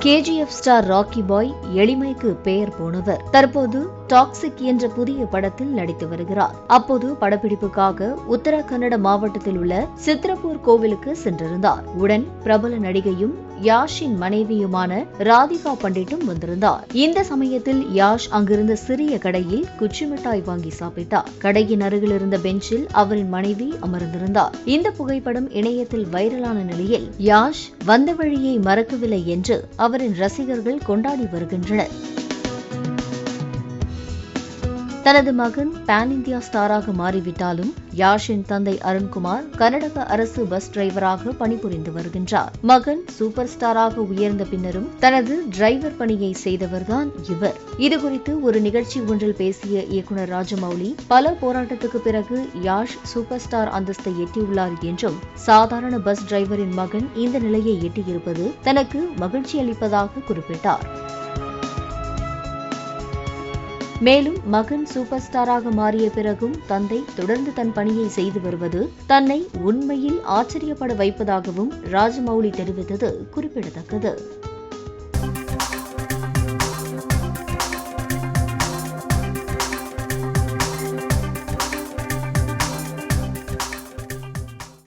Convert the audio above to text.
KGF star rakhi பாய் எளிமைக்கு பெயர் போனவர் தற்போது டாக்ஸிக் என்ற புதிய படத்தில் நடித்து வருகிறார். அப்போது படப்பிடிப்புக்காக உத்தரகன்னட மாவட்டத்தில் உள்ள சித்ரப்பூர் கோவிலுக்கு சென்றிருந்தார். உடன் பிரபல நடிகையும் யாஷின் மனைவியுமான ராதிகா பண்டிட்டும் வந்திருந்தார். இந்த சமயத்தில் யாஷ் அங்கிருந்த சிறிய கடையில் குச்சி மிட்டாய் வாங்கி சாப்பிட்டார். கடையின் அருகில் இருந்த பெஞ்சில் அவரின் மனைவி அமர்ந்திருந்தார். இந்த புகைப்படம் இணையத்தில் வைரலான நிலையில் யாஷ் வந்த வழியை மறக்கவில்லை என்று அவரின் ரசிகர்கள் கொண்டாடி வருகின்றனர். தனது மகன் பான் இந்தியா ஸ்டாராக மாறிவிட்டாலும் யாஷின் தந்தை அருண்குமார் கர்நாடக அரசு பஸ் டிரைவராக பணிபுரிந்து வருகின்றார். மகன் சூப்பர் ஸ்டாராக உயர்ந்த பின்னரும் தனது டிரைவர் பணியை செய்தவர்தான் இவர். இதுகுறித்து ஒரு நிகழ்ச்சி ஒன்றில் பேசிய இயக்குநர் ராஜமௌலி, பல போராட்டத்துக்கு பிறகு யாஷ் சூப்பர் ஸ்டார் அந்தஸ்தை எட்டியுள்ளார் என்றும், சாதாரண பஸ் டிரைவரின் மகன் இந்த நிலையை எட்டியிருப்பது தனக்கு மகிழ்ச்சி அளிப்பதாக குறிப்பிட்டார். மேலும் மகன் சூப்பர் ஸ்டாராக மாறிய பிறகும் தந்தை தொடர்ந்து தன் பணியை செய்து வருவது தன்னை உண்மையில் ஆச்சரியப்பட வைப்பதாகவும் ராஜமௌலி தெரிவித்தது குறிப்பிடத்தக்கது.